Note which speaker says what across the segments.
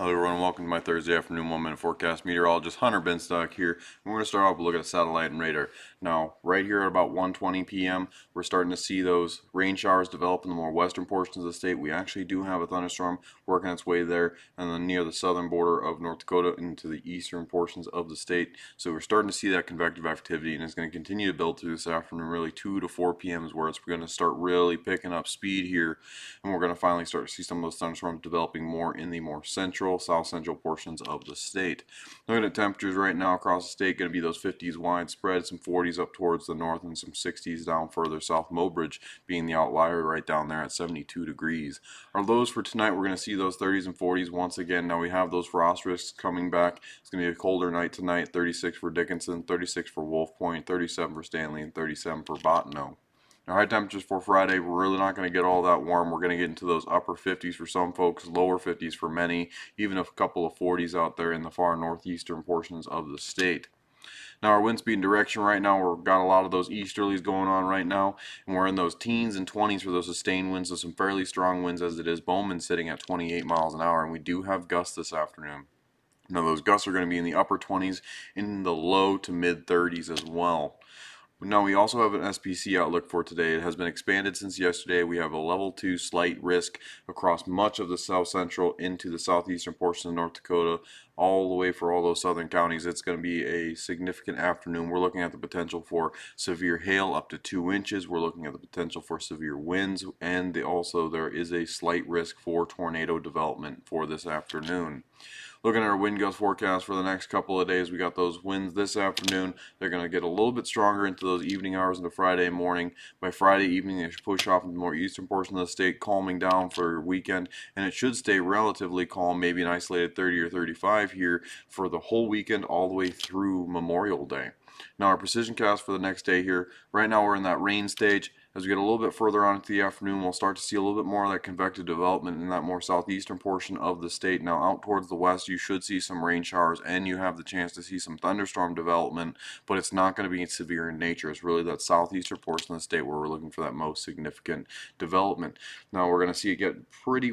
Speaker 1: Hello everyone, welcome to my Thursday afternoon 1 minute forecast. Meteorologist Hunter Benstock here. And we're going to start off with a look at satellite and radar. Now, right here at about 1:20 p.m., we're starting to see those rain showers develop in the more western portions of the state. We actually do have a thunderstorm working its way there and then near the southern border of North Dakota into the eastern portions of the state. So we're starting to see that convective activity, and it's going to continue to build through this afternoon. Really 2 to 4 p.m. is where it's going to start really picking up speed here, and we're going to finally start to see some of those thunderstorms developing more in the more south central portions of the state. Looking at temperatures right now across the state, going to be those 50s widespread, some 40s up towards the north, and some 60s down further south. Mobridge being the outlier right down there at 72 degrees. Our lows for tonight, we're going to see those 30s and 40s once again. Now we have those frost risks coming back. It's going to be a colder night tonight. 36 for Dickinson, 36 for Wolf Point, 37 for Stanley, and 37 for Bottineau. Now, high temperatures for Friday, we're really not going to get all that warm. We're going to get into those upper 50s for some folks, lower 50s for many, even a couple of 40s out there in the far northeastern portions of the state. Now, our wind speed and direction right now, we've got a lot of those easterlies going on right now, and we're in those teens and 20s for those sustained winds, so some fairly strong winds as it is. Bowman sitting at 28 miles an hour, and we do have gusts this afternoon. Now, those gusts are going to be in the upper 20s, in the low to mid 30s as well. Now, we also have an SPC outlook for today. It has been expanded since yesterday. We have a level 2 slight risk across much of the south central into the southeastern portion of North Dakota, all the way for all those southern counties. It's going to be a significant afternoon. We're looking at the potential for severe hail up to 2 inches. We're looking at the potential for severe winds, and also there is a slight risk for tornado development for this afternoon. Looking at our wind gust forecast for the next couple of days, we got those winds this afternoon. They're going to get a little bit stronger into those evening hours into Friday morning. By Friday evening, they should push off into the more eastern portion of the state, calming down for weekend, and it should stay relatively calm, maybe an isolated 30 or 35 here for the whole weekend all the way through Memorial Day. Now, our precision cast for the next day here, right now we're in that rain stage. As we get a little bit further on into the afternoon, we'll start to see a little bit more of that convective development in that more southeastern portion of the state. Now, out towards the west, you should see some rain showers, and you have the chance to see some thunderstorm development, but it's not going to be severe in nature. It's really that southeastern portion of the state where we're looking for that most significant development. Now, we're going to see it get pretty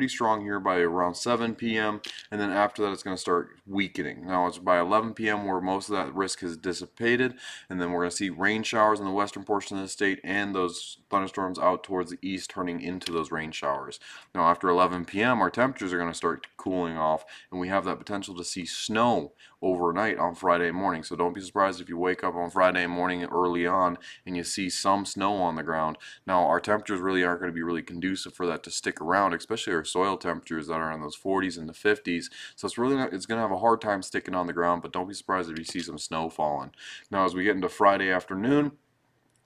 Speaker 1: strong here by around 7 p.m., and then after that, it's going to start weakening. Now, it's by 11 p.m. where most of that risk has dissipated, and then we're going to see rain showers in the western portion of the state and those thunderstorms out towards the east turning into those rain showers. Now, after 11 p.m., our temperatures are going to start cooling off, and we have that potential to see snow overnight on Friday morning. So don't be surprised if you wake up on Friday morning early on and you see some snow on the ground. Now, our temperatures really aren't going to be really conducive for that to stick around, especially our soil temperatures that are in those 40s and the 50s. So it's going to have a hard time sticking on the ground, but don't be surprised if you see some snow falling. Now, as we get into Friday afternoon,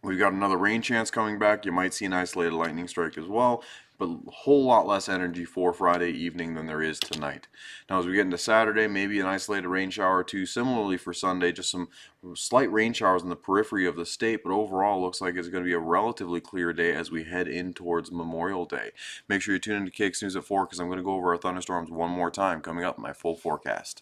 Speaker 1: we've got another rain chance coming back. You might see an isolated lightning strike as well, but a whole lot less energy for Friday evening than there is tonight. Now, as we get into Saturday, maybe an isolated rain shower or two. Similarly for Sunday, just some slight rain showers in the periphery of the state, but overall looks like it's going to be a relatively clear day as we head in towards Memorial Day. Make sure you tune in to KX News at 4 because I'm going to go over our thunderstorms one more time coming up in my full forecast.